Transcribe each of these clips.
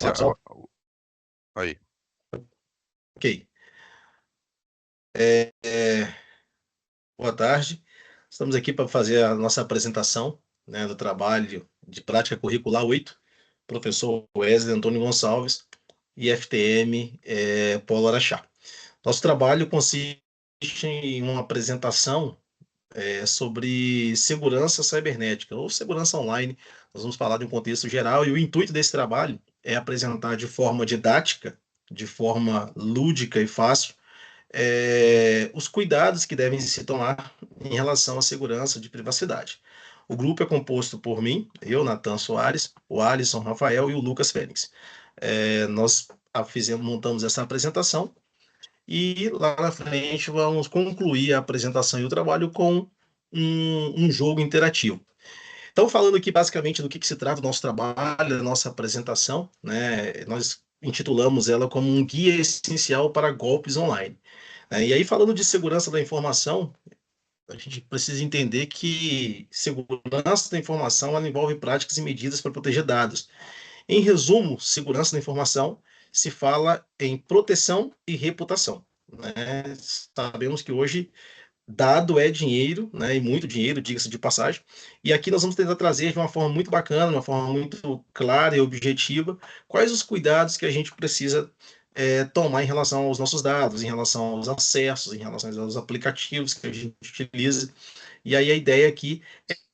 Ó, aí. Ok. É, boa tarde. Estamos aqui para fazer a nossa apresentação, né, do trabalho de prática curricular 8, professor Wesley Antônio Gonçalves, IFTM, Polo Araxá. Nosso trabalho consiste em uma apresentação sobre segurança cibernética ou segurança online. Nós vamos falar de um contexto geral e o intuito desse trabalho é apresentar de forma didática, de forma lúdica e fácil, os cuidados que devem se tomar em relação à segurança de privacidade. O grupo é composto por mim, eu, Natan Soares, o Alisson Rafael e o Lucas Félix. Nós montamos essa apresentação e lá na frente vamos concluir a apresentação e o trabalho com um jogo interativo. Então, falando aqui basicamente do que se trata o nosso trabalho, a nossa apresentação, né, nós intitulamos ela como um guia essencial para golpes online. E aí, falando de segurança da informação, a gente precisa entender que segurança da informação ela envolve práticas e medidas para proteger dados. Em resumo, segurança da informação se fala em proteção e reputação. Né? Sabemos que hoje dado é dinheiro, né, e muito dinheiro, diga-se de passagem. E aqui nós vamos tentar trazer de uma forma muito bacana, de uma forma muito clara e objetiva, quais os cuidados que a gente precisa tomar em relação aos nossos dados, em relação aos acessos, em relação aos aplicativos que a gente utiliza. E aí a ideia aqui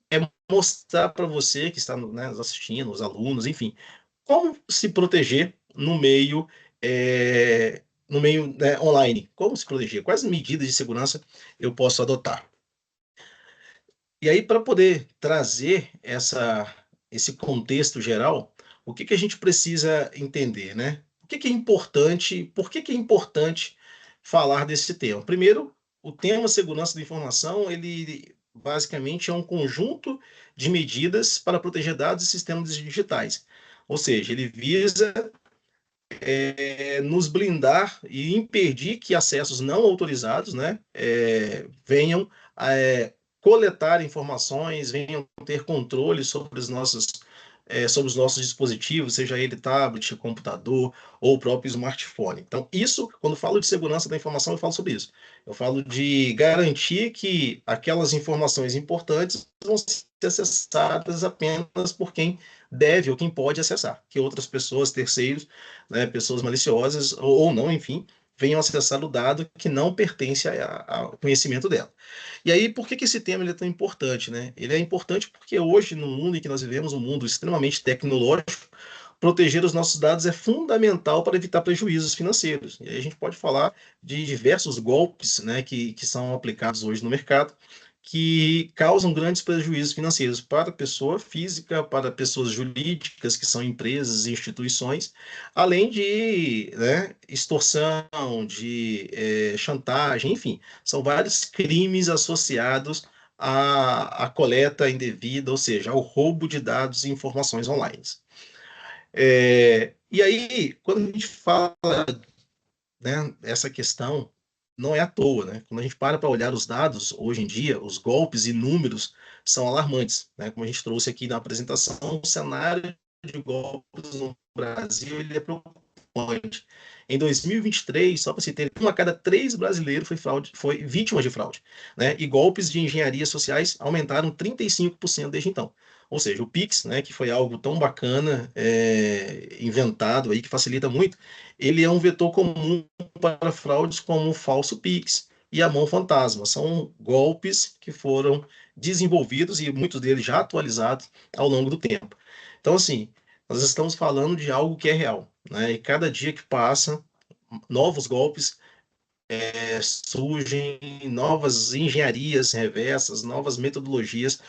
é mostrar para você que está, né, nos assistindo, os alunos, enfim, como se proteger no meio, né, online. Como se proteger? Quais medidas de segurança eu posso adotar? E aí, para poder trazer esse contexto geral, o que a gente precisa entender, né? O que é importante, por que é importante falar desse tema? Primeiro, o tema segurança da informação, ele basicamente é um conjunto de medidas para proteger dados e sistemas digitais. Ou seja, ele visa nos blindar e impedir que acessos não autorizados, né, venham coletar informações, venham ter controle sobre os nossos dispositivos, seja ele tablet, computador ou o próprio smartphone. Então, isso, quando falo de segurança da informação, eu falo sobre isso. Eu falo de garantir que aquelas informações importantes vão ser acessadas apenas por quem deve ou quem pode acessar, que outras pessoas, terceiros, né, pessoas maliciosas ou não, enfim, venham acessar o dado que não pertence ao conhecimento dela. E aí, por que esse tema ele é tão importante? Né? Ele é importante porque hoje, no mundo em que nós vivemos, um mundo extremamente tecnológico, proteger os nossos dados é fundamental para evitar prejuízos financeiros. E aí a gente pode falar de diversos golpes, né, que são aplicados hoje no mercado, que causam grandes prejuízos financeiros para a pessoa física, para pessoas jurídicas, que são empresas e instituições, além de, né, extorsão, de chantagem, enfim, são vários crimes associados à coleta indevida, ou seja, ao roubo de dados e informações online. E aí, quando a gente fala, né, essa questão, não é à toa, né? Quando a gente para olhar os dados, hoje em dia, os golpes e números são alarmantes, né? Como a gente trouxe aqui na apresentação, o cenário de golpes no Brasil ele é preocupante. Em 2023, só para se ter, um a cada 3 brasileiros foi vítima de fraude, né? E golpes de engenharia sociais aumentaram 35% desde então. Ou seja, o Pix, né, que foi algo tão bacana, inventado aí, que facilita muito, ele é um vetor comum para fraudes como o falso Pix e a mão fantasma. São golpes que foram desenvolvidos e muitos deles já atualizados ao longo do tempo. Então, assim, nós estamos falando de algo que é real, né? E cada dia que passa, novos golpes surgem, novas engenharias reversas, novas metodologias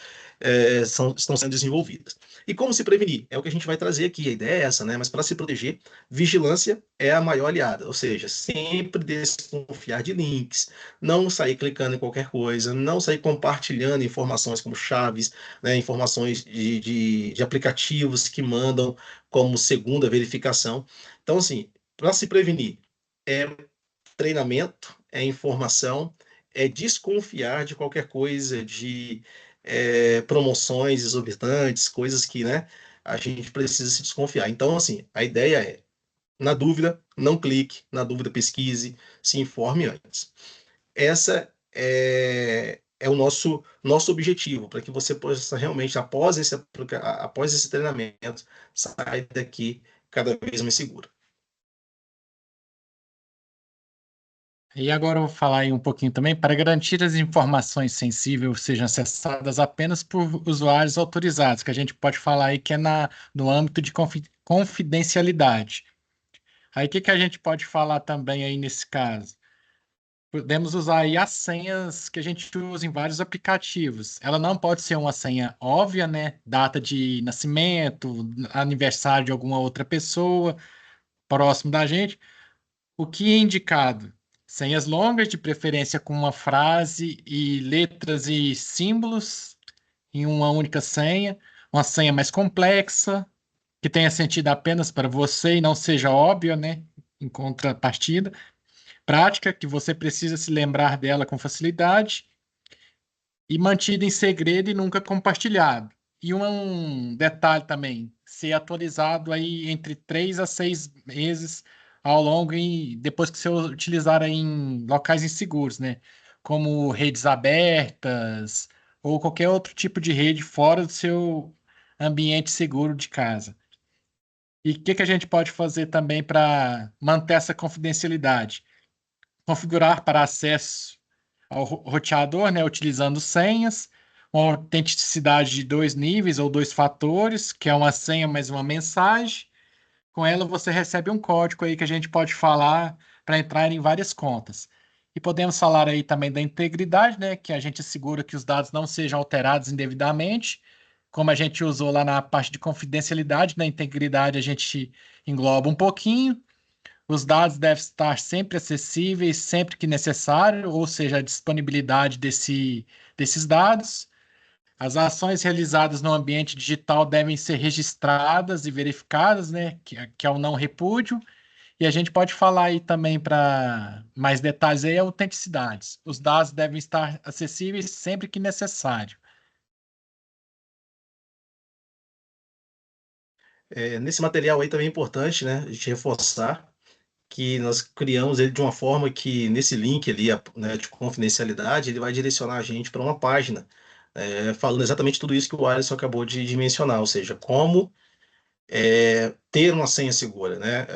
estão sendo desenvolvidas. E como se prevenir? É o que a gente vai trazer aqui, a ideia é essa, né? Mas para se proteger, vigilância é a maior aliada, ou seja, sempre desconfiar de links, não sair clicando em qualquer coisa, não sair compartilhando informações como chaves, né? Informações de aplicativos que mandam como segunda verificação. Então, assim, para se prevenir, é treinamento, é informação, é desconfiar de qualquer coisa, de promoções exorbitantes, coisas que, né, a gente precisa se desconfiar. Então, assim, a ideia é, na dúvida, não clique, na dúvida, pesquise, se informe antes. Essa é o nosso objetivo, para que você possa realmente, após esse treinamento, sair daqui cada vez mais seguro. E agora eu vou falar aí um pouquinho também para garantir as informações sensíveis sejam acessadas apenas por usuários autorizados, que a gente pode falar aí que é no âmbito de confidencialidade. Aí o que a gente pode falar também aí nesse caso? Podemos usar aí as senhas que a gente usa em vários aplicativos. Ela não pode ser uma senha óbvia, né? Data de nascimento, aniversário de alguma outra pessoa próximo da gente. O que é indicado? Senhas longas, de preferência com uma frase e letras e símbolos em uma única senha. Uma senha mais complexa, que tenha sentido apenas para você e não seja óbvia, né? Em contrapartida. Prática, que você precisa se lembrar dela com facilidade. E mantida em segredo e nunca compartilhado. E um detalhe também, ser atualizado aí entre 3 a 6 meses ao longo e depois que você utilizar aí em locais inseguros, né? Como redes abertas ou qualquer outro tipo de rede fora do seu ambiente seguro de casa. E o que a gente pode fazer também para manter essa confidencialidade? Configurar para acesso ao roteador, né, utilizando senhas, uma autenticidade de 2 níveis ou 2 fatores, que é uma senha mais uma mensagem. Com ela você recebe um código aí que a gente pode falar para entrar em várias contas. E podemos falar aí também da integridade, né, que a gente assegura que os dados não sejam alterados indevidamente. Como a gente usou lá na parte de confidencialidade, na integridade a gente engloba um pouquinho. Os dados devem estar sempre acessíveis, sempre que necessário, ou seja, a disponibilidade desses dados. As ações realizadas no ambiente digital devem ser registradas e verificadas, né, que é o não repúdio. E a gente pode falar aí também para mais detalhes aí, autenticidades. Os dados devem estar acessíveis sempre que necessário. Nesse material aí também é importante, né, a gente reforçar que nós criamos ele de uma forma que nesse link ali, né, de confidencialidade, ele vai direcionar a gente para uma página, falando exatamente tudo isso que o Alisson acabou de mencionar, ou seja, como ter uma senha segura, né?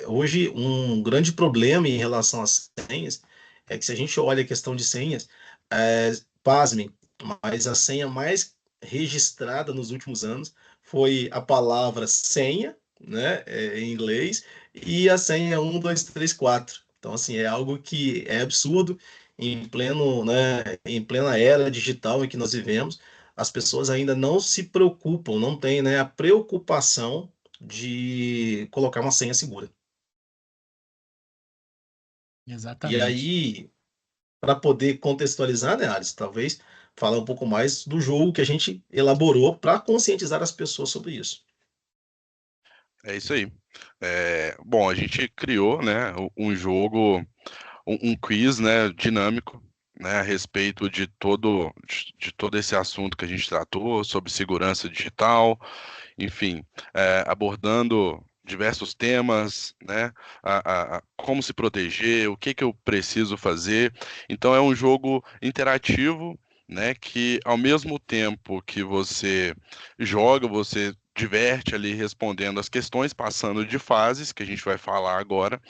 Hoje, um grande problema em relação às senhas é que se a gente olha a questão de senhas, pasmem, mas a senha mais registrada nos últimos anos foi a palavra senha, né, em inglês, e a senha 1, 2, 3, 4. Então, assim, é algo que é absurdo em pleno, né, em plena era digital em que nós vivemos. As pessoas ainda não se preocupam, não têm, né, a preocupação de colocar uma senha segura. E Exatamente. aí, para poder contextualizar, né, Alice, talvez falar um pouco mais do jogo que a gente elaborou para conscientizar as pessoas sobre isso. É isso aí. Bom, a gente criou, né, um jogo, um quiz, né, dinâmico, né, a respeito de todo esse assunto que a gente tratou sobre segurança digital, enfim, abordando diversos temas, né, como se proteger, o que que eu preciso fazer. Então é um jogo interativo, né, que ao mesmo tempo que você joga, você diverte ali respondendo as questões, passando de fases, que a gente vai falar agora,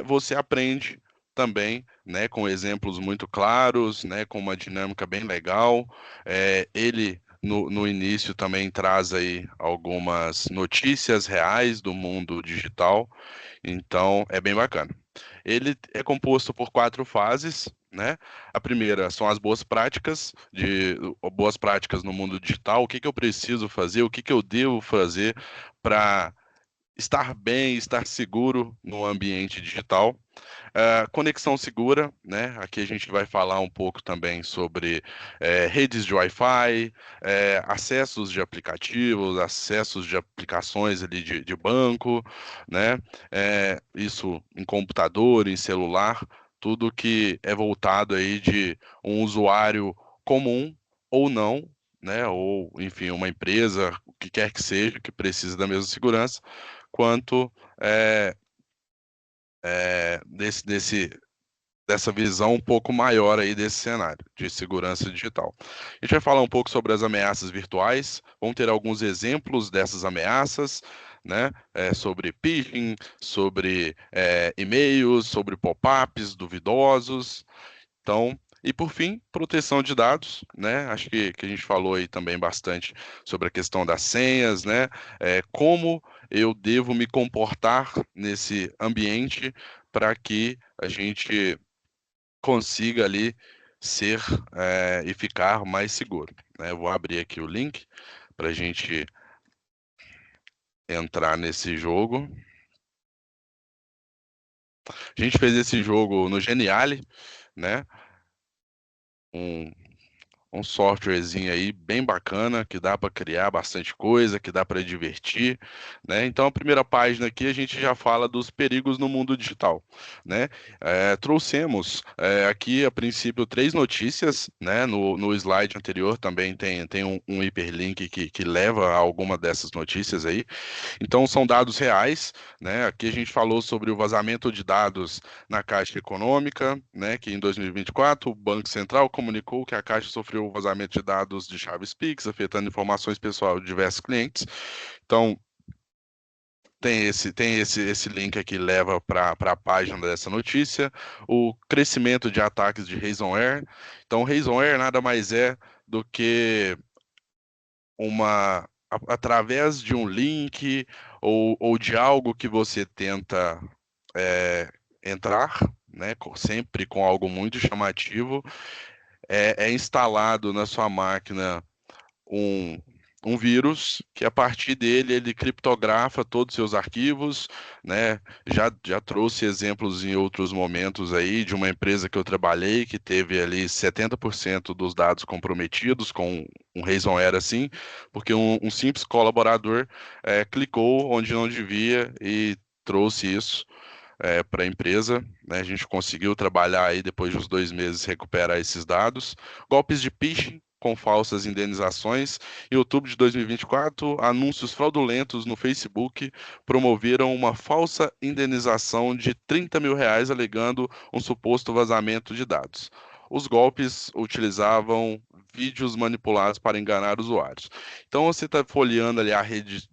você aprende também, né, com exemplos muito claros, né, com uma dinâmica bem legal. Ele no início também traz aí algumas notícias reais do mundo digital, então é bem bacana. Ele é composto por 4 fases, né? A primeira são as boas práticas no mundo digital. O que que eu preciso fazer? O que que eu devo fazer para estar bem, estar seguro no ambiente digital? Conexão segura, né? Aqui a gente vai falar um pouco também sobre redes de Wi-Fi, acessos de aplicativos, acessos de aplicações ali de banco, né? Isso em computador, em celular, tudo que é voltado aí de um usuário comum ou não, né, ou enfim, uma empresa, o que quer que seja, que precisa da mesma segurança, quanto dessa visão um pouco maior aí desse cenário de segurança digital. A gente vai falar um pouco sobre as ameaças virtuais, vamos ter alguns exemplos dessas ameaças, né? Sobre phishing, sobre e-mails, sobre pop-ups duvidosos. Então, e por fim, proteção de dados, né? Acho que a gente falou aí também bastante sobre a questão das senhas, né? Como eu devo me comportar nesse ambiente para que a gente consiga ali ser e ficar mais seguro, né? Eu vou abrir aqui o link para a gente entrar nesse jogo. A gente fez esse jogo no Geniali, né? Um, um softwarezinho aí bem bacana, que dá para criar bastante coisa, que dá para divertir, né? Então, a primeira página aqui a gente já fala dos perigos no mundo digital, né? Trouxemos aqui, a princípio, 3 notícias, né? No slide anterior também tem um hiperlink que leva a alguma dessas notícias aí. Então, são dados reais, né? Aqui a gente falou sobre o vazamento de dados na Caixa Econômica, né? Que em 2024 o Banco Central comunicou que a Caixa sofreu o vazamento de dados de chaves Pix, afetando informações pessoais de diversos clientes. Então, esse link aqui leva para a página dessa notícia. O crescimento de ataques de ransomware. Então, ransomware nada mais é do que através de um link ou de algo que você tenta entrar, né, sempre com algo muito chamativo, é instalado na sua máquina um, um vírus que a partir dele ele criptografa todos os seus arquivos, né? Já trouxe exemplos em outros momentos aí de uma empresa que eu trabalhei que teve ali 70% dos dados comprometidos com um ransomware assim, porque um simples colaborador clicou onde não devia e trouxe isso para a empresa, né? A gente conseguiu trabalhar aí depois de uns 2 meses recuperar esses dados. Golpes de phishing com falsas indenizações. Em outubro de 2024, anúncios fraudulentos no Facebook promoveram uma falsa indenização de R$ 30.000, alegando um suposto vazamento de dados. Os golpes utilizavam vídeos manipulados para enganar usuários. Então você está folheando ali a rede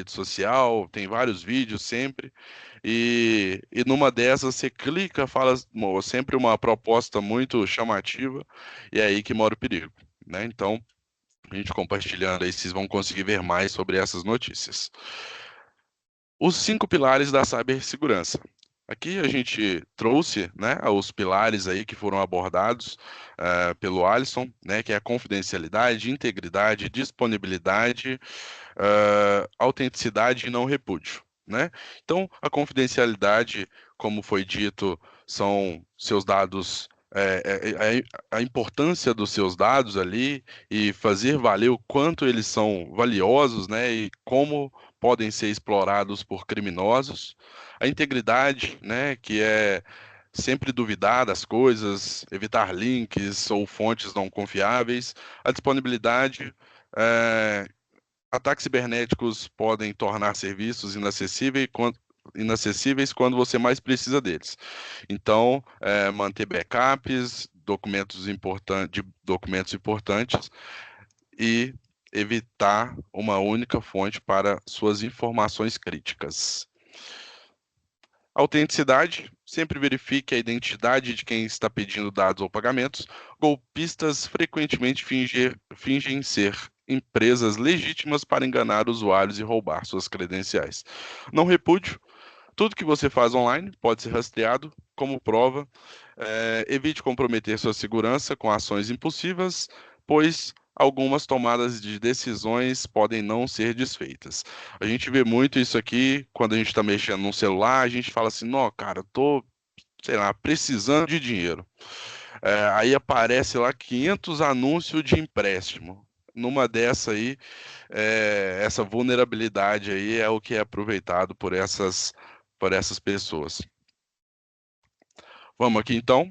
social, tem vários vídeos sempre, e numa dessas você clica, fala sempre uma proposta muito chamativa, e é aí que mora o perigo, né? Então, a gente compartilhando aí, vocês vão conseguir ver mais sobre essas notícias. Os 5 pilares da cibersegurança. Aqui a gente trouxe, né, os pilares aí que foram abordados pelo Alisson, né, que é a confidencialidade, integridade, disponibilidade, autenticidade e não repúdio, né? Então, a confidencialidade, como foi dito, são seus dados, a importância dos seus dados ali e fazer valer o quanto eles são valiosos, né? E como podem ser explorados por criminosos. A integridade, né? Que é sempre duvidar das coisas, evitar links ou fontes não confiáveis. A disponibilidade, é, ataques cibernéticos podem tornar serviços inacessíveis quando você mais precisa deles. Então, manter backups, documentos importantes e evitar uma única fonte para suas informações críticas. Autenticidade, sempre verifique a identidade de quem está pedindo dados ou pagamentos. Golpistas frequentemente fingem ser empresas legítimas para enganar usuários e roubar suas credenciais. Não repúdio, tudo que você faz online pode ser rastreado como prova. Evite comprometer sua segurança com ações impulsivas, pois algumas tomadas de decisões podem não ser desfeitas. A gente vê muito isso aqui quando a gente está mexendo no celular, a gente fala assim, não, cara, eu tô, sei lá, precisando de dinheiro. Aí aparece lá 500 anúncios de empréstimo. Numa dessa aí, essa vulnerabilidade aí é o que é aproveitado por essas pessoas. Vamos aqui então.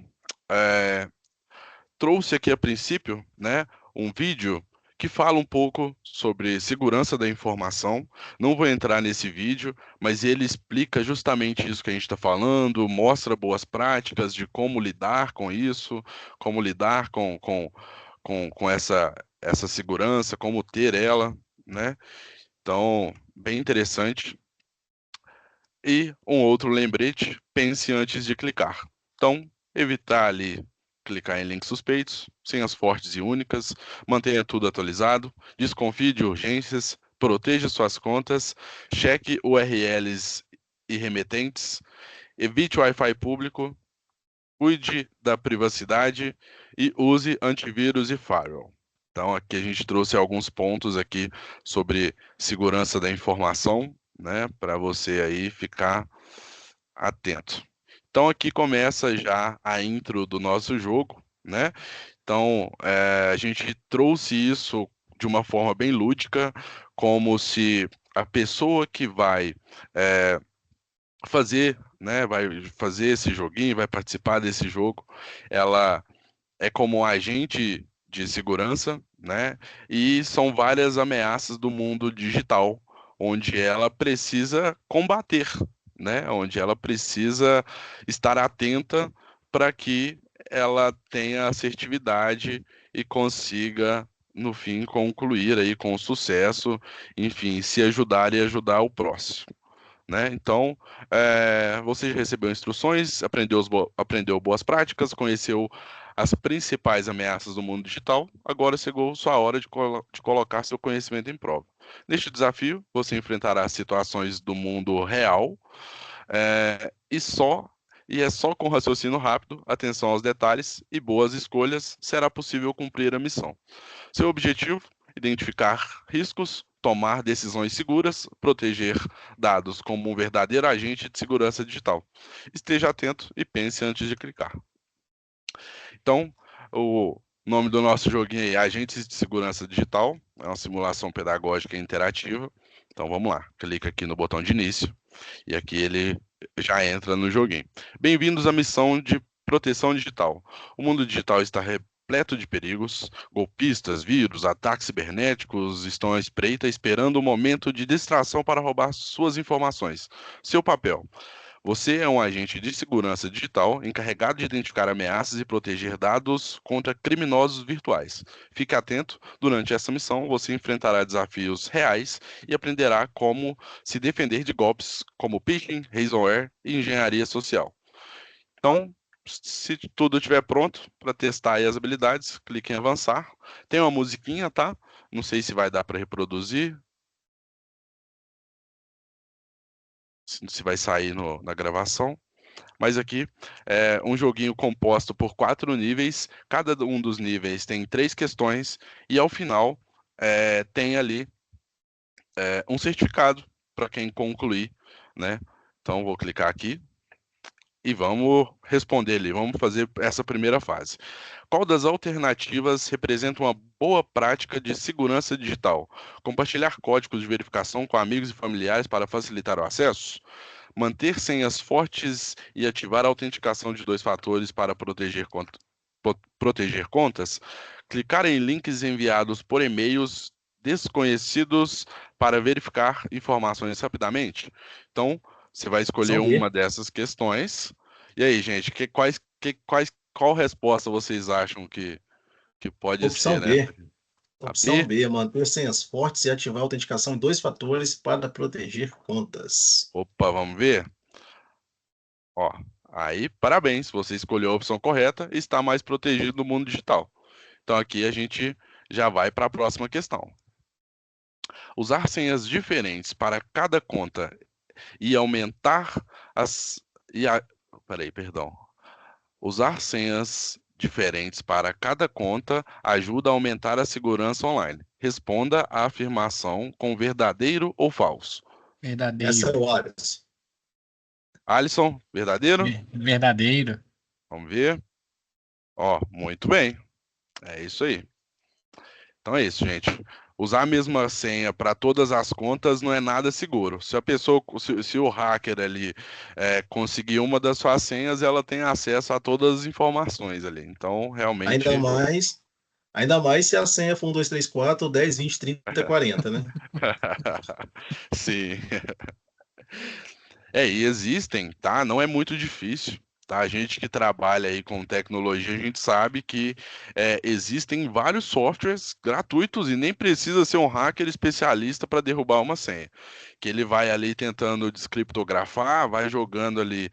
Trouxe aqui a princípio, né, um vídeo que fala um pouco sobre segurança da informação. Não vou entrar nesse vídeo, mas ele explica justamente isso que a gente está falando, mostra boas práticas de como lidar com isso, como lidar com essa segurança, como ter ela, né? Então, bem interessante. E um outro lembrete, pense antes de clicar. Então, evitar ali clicar em links suspeitos, senhas fortes e únicas, mantenha tudo atualizado, desconfie de urgências, proteja suas contas, cheque URLs e remetentes, evite o Wi-Fi público, cuide da privacidade e use antivírus e firewall. Então, aqui a gente trouxe alguns pontos aqui sobre segurança da informação, né, para você aí ficar atento. Então, aqui começa já a intro do nosso jogo, né? Então, a gente trouxe isso de uma forma bem lúdica, como se a pessoa que vai fazer, né, vai fazer esse joguinho, vai participar desse jogo, ela é como um agente de segurança, né? E são várias ameaças do mundo digital, onde ela precisa combater, né? Onde ela precisa estar atenta para que ela tenha assertividade e consiga, no fim, concluir aí com sucesso, enfim, se ajudar e ajudar o próximo. Né? Então, você recebeu instruções, aprendeu boas práticas, conheceu as principais ameaças do mundo digital. Agora chegou sua hora de colocar seu conhecimento em prova. Neste desafio, você enfrentará situações do mundo real, e é só com raciocínio rápido, atenção aos detalhes e boas escolhas será possível cumprir a missão. Seu objetivo: identificar riscos, tomar decisões seguras, proteger dados como um verdadeiro agente de segurança digital. Esteja atento e pense antes de clicar. Então, o nome do nosso joguinho é Agentes de Segurança Digital. É uma simulação pedagógica interativa. Então, vamos lá. Clica aqui no botão de início e aqui ele já entra no joguinho. Bem-vindos à missão de proteção digital. O mundo digital está repleto de perigos. Golpistas, vírus, ataques cibernéticos estão à espreita, esperando o momento de distração para roubar suas informações. Seu papel: você é um agente de segurança digital encarregado de identificar ameaças e proteger dados contra criminosos virtuais. Fique atento, durante essa missão você enfrentará desafios reais e aprenderá como se defender de golpes como phishing, ransomware e engenharia social. Então, se tudo estiver pronto para testar aí as habilidades, clique em avançar. Tem uma musiquinha, tá? Não sei se vai dar para reproduzir, se vai sair na gravação. Mas aqui é um joguinho composto por 4 níveis. Cada um dos níveis tem 3 questões. E ao final tem ali um certificado para quem concluir, né? Então vou clicar aqui e vamos responder ali. Vamos fazer essa primeira fase. Qual das alternativas representa uma boa prática de segurança digital? Compartilhar códigos de verificação com amigos e familiares para facilitar o acesso? Manter senhas fortes e ativar a autenticação de 2 fatores para proteger contas? Clicar em links enviados por e-mails desconhecidos para verificar informações rapidamente? Então, você vai escolher Opção uma B. dessas questões. E aí, gente, qual resposta vocês acham que pode Opção ser, né? B. A Opção B? B, manter senhas fortes e ativar a autenticação em 2 fatores para proteger contas. Opa, vamos ver? Ó, aí, parabéns, você escolheu a opção correta e está mais protegido no mundo digital. Então aqui a gente já vai para a próxima questão. Usar senhas diferentes para cada conta e aumentar as e a, peraí, perdão. Usar senhas diferentes para cada conta ajuda a aumentar a segurança online. Responda a afirmação com verdadeiro ou falso. Essa é Verdadeiro. o Arias. Alisson, verdadeiro? Verdadeiro. Vamos ver. Ó, muito bem. É isso aí. Então é isso, gente. Usar a mesma senha para todas as contas não é nada seguro. Se a pessoa, se o hacker ali conseguir uma das suas senhas, ela tem acesso a todas as informações ali. Então, Ainda realmente, mais, Ainda mais se a senha for 1, 2, 3, 4, 10, 20, 30, 40, né? Sim. E existem, tá? Não é muito difícil, tá? A gente que trabalha aí com tecnologia, a gente sabe que existem vários softwares gratuitos e nem precisa ser um hacker especialista para derrubar uma senha. Que ele vai ali tentando descriptografar, vai jogando ali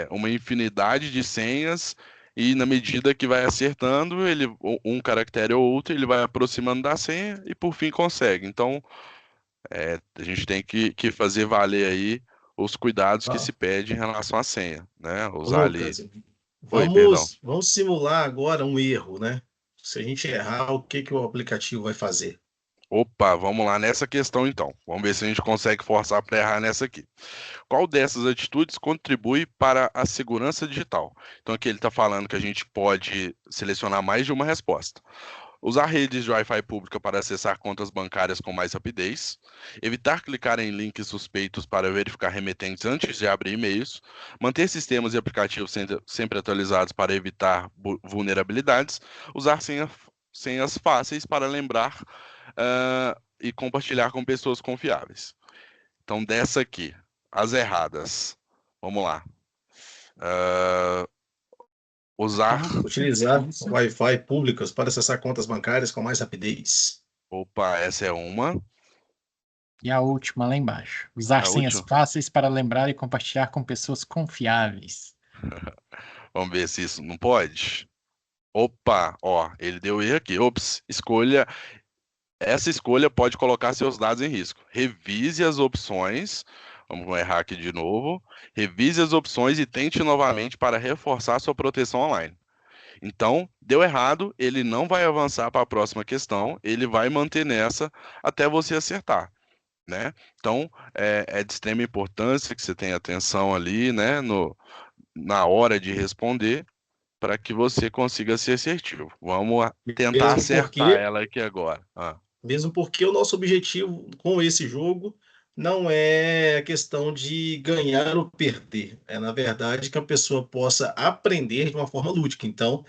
uma infinidade de senhas e na medida que vai acertando, um caractere ou outro, ele vai aproximando da senha e por fim consegue. Então, a gente tem que fazer valer aí os cuidados que se Ah, pede em relação à senha, né? ô Usar ali. Lucas, Oi, perdão. vamos simular agora um erro, né? Se a gente errar, o que que o aplicativo vai fazer? Opa, vamos lá nessa questão então. Vamos ver se a gente consegue forçar para errar nessa aqui. Qual dessas atitudes contribui para a segurança digital? Então aqui ele está falando que a gente pode selecionar mais de uma resposta. Usar redes de Wi-Fi pública para acessar contas bancárias com mais rapidez. Evitar clicar em links suspeitos para verificar remetentes antes de abrir e-mails. Manter sistemas e aplicativos sempre atualizados para evitar vulnerabilidades. Usar senhas fáceis para lembrar e compartilhar com pessoas confiáveis. Então, dessa aqui, as erradas. Vamos lá. Ah, usar. Utilizar Wi-Fi públicos para acessar contas bancárias com mais rapidez. Opa, essa é uma. E a última lá embaixo. Usar A senhas última. fáceis para lembrar e compartilhar com pessoas confiáveis. Vamos ver se isso não pode. Opa, ó, ele deu erro aqui. Ops, escolha. Essa escolha pode colocar seus dados em risco. Revise as opções. Vamos errar aqui de novo. Revise as opções e tente novamente para reforçar sua proteção online. Então, deu errado, ele não vai avançar para a próxima questão, ele vai manter nessa até você acertar, né? Então, é de extrema importância que você tenha atenção ali, né, na hora de responder, para que você consiga ser assertivo. Vamos tentar Mesmo acertar porque, ela aqui agora. mesmo porque o nosso objetivo com esse jogo não é a questão de ganhar ou perder. É, na verdade, que a pessoa possa aprender de uma forma lúdica. Então,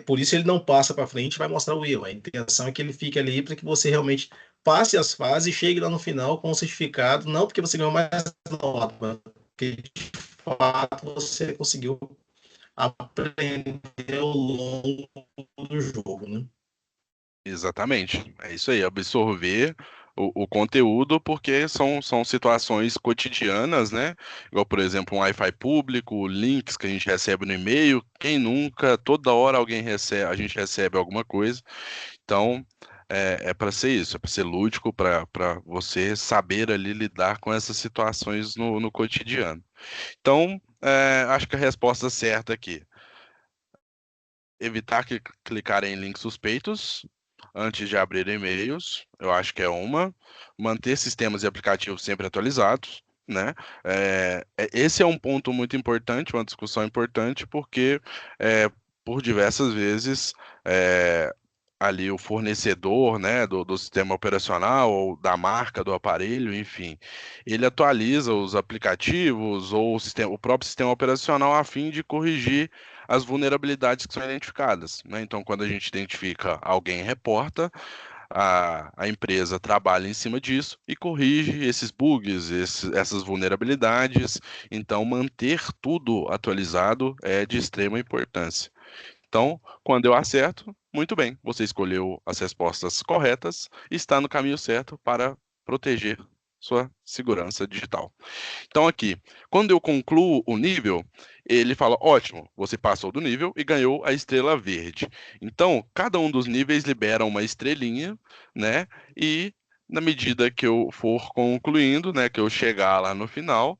por isso ele não passa para frente e vai mostrar o erro. A intenção é que ele fique ali para que você realmente passe as fases e chegue lá no final com o certificado, não porque você ganhou mais nota, mas porque de fato você conseguiu aprender ao longo do jogo, né? Exatamente, é isso aí, absorver o conteúdo, porque são situações cotidianas, né? Igual, por exemplo, um Wi-Fi público, links que a gente recebe no e-mail, quem nunca, toda hora alguém recebe, a gente recebe alguma coisa. Então, é para ser isso, é para ser lúdico, para você saber ali lidar com essas situações no cotidiano. Então, acho que a resposta certa aqui, evitar clicar em links suspeitos antes de abrir e-mails, eu acho que é uma. Manter sistemas e aplicativos sempre atualizados, né? Esse é um ponto muito importante, uma discussão importante, porque por diversas vezes é, ali o fornecedor, né, do sistema operacional ou da marca do aparelho, enfim, ele atualiza os aplicativos ou o próprio sistema operacional a fim de corrigir as vulnerabilidades que são identificadas, né? Então, quando a gente identifica, alguém reporta, a empresa trabalha em cima disso e corrige esses bugs, essas vulnerabilidades. Então, manter tudo atualizado é de extrema importância. Então, quando eu acerto, muito bem, você escolheu as respostas corretas e está no caminho certo para proteger sua segurança digital. Então, aqui, quando eu concluo o nível, ele fala: ótimo, você passou do nível e ganhou a estrela verde. Então, cada um dos níveis libera uma estrelinha, né? E na medida que eu for concluindo, né, que eu chegar lá no final,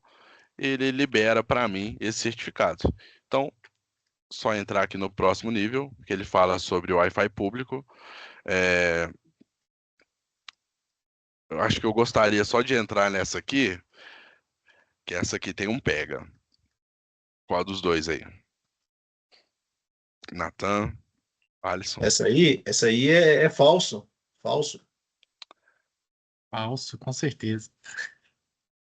ele libera para mim esse certificado. Então, só entrar aqui no próximo nível, que ele fala sobre o Wi-Fi público. É, eu acho que eu gostaria só de entrar nessa aqui, que essa aqui tem um pega. Qual dos dois aí? Natan, Alisson. Essa aí é falso. Falso. Falso, com certeza.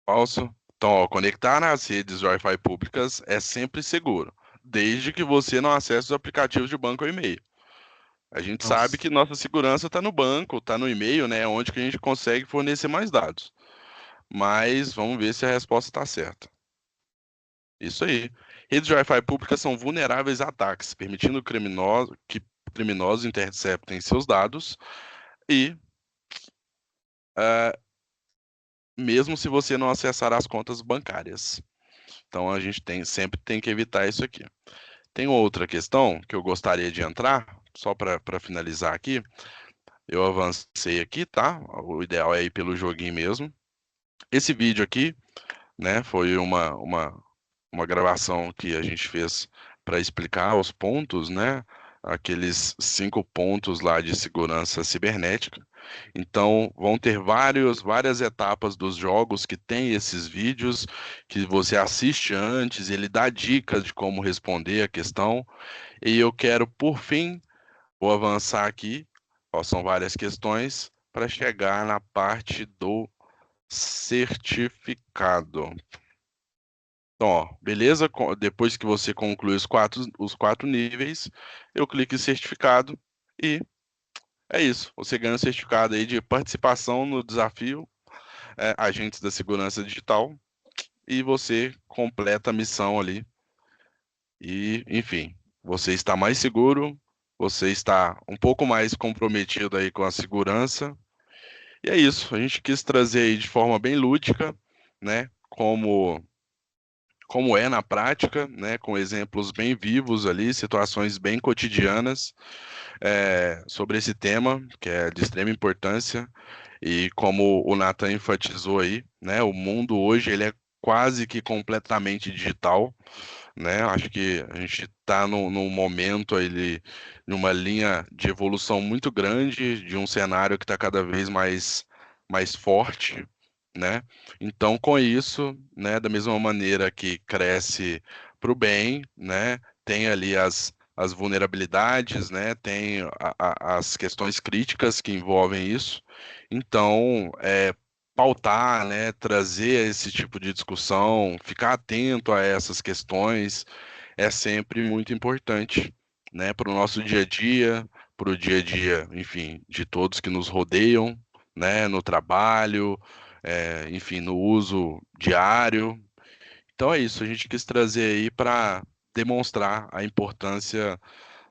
Falso. Então, ó, conectar nas redes Wi-Fi públicas é sempre seguro, desde que você não acesse os aplicativos de banco ou e-mail. A gente sabe Nossa. que nossa segurança está no banco, está no e-mail, né? Onde que a gente consegue fornecer mais dados. Mas vamos ver se a resposta está certa. Isso aí. Redes de Wi-Fi públicas são vulneráveis a ataques, permitindo que criminosos interceptem seus dados e, mesmo se você não acessar as contas bancárias. Então a gente sempre tem que evitar isso aqui. Tem outra questão que eu gostaria de entrar, só para finalizar aqui. Eu avancei aqui, tá? O ideal é ir pelo joguinho mesmo. Esse vídeo aqui, né, foi uma gravação que a gente fez para explicar os pontos, né? Aqueles 5 pontos lá de segurança cibernética. Então, vão ter várias etapas dos jogos que tem esses vídeos que você assiste antes, ele dá dicas de como responder a questão. E eu quero, por fim, vou avançar aqui, ó, são várias questões, para chegar na parte do certificado. Então, ó, beleza? Depois que você conclui os quatro níveis, eu clico em certificado e é isso. Você ganha um certificado aí de participação no desafio Agentes da Segurança Digital e você completa a missão ali. E, enfim, você está mais seguro, você está um pouco mais comprometido aí com a segurança. E é isso. A gente quis trazer aí de forma bem lúdica, né? Como é na prática, né, com exemplos bem vivos ali, situações bem cotidianas, sobre esse tema, que é de extrema importância, e como o Nathan enfatizou aí, né, o mundo hoje ele é quase que completamente digital, né? Acho que a gente está num momento aí, numa linha de evolução muito grande, de um cenário que está cada vez mais forte, né? Então, com isso, né, da mesma maneira que cresce para o bem, né, tem ali as vulnerabilidades, né, tem as questões críticas que envolvem isso. Então, pautar, né, trazer esse tipo de discussão, ficar atento a essas questões é sempre muito importante, né, para o nosso dia a dia, para o dia a dia, enfim, de todos que nos rodeiam, né, no trabalho, enfim, no uso diário. Então é isso, a gente quis trazer aí para demonstrar a importância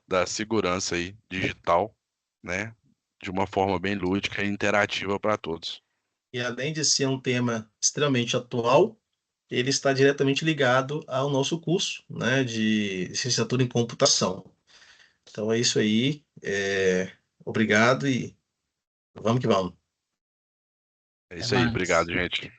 da segurança aí digital, né, de uma forma bem lúdica e interativa para todos. E além de ser um tema extremamente atual, ele está diretamente ligado ao nosso curso, né, de licenciatura em computação. Então é isso aí. Obrigado e vamos que vamos. É Até isso aí, obrigado, mais. gente.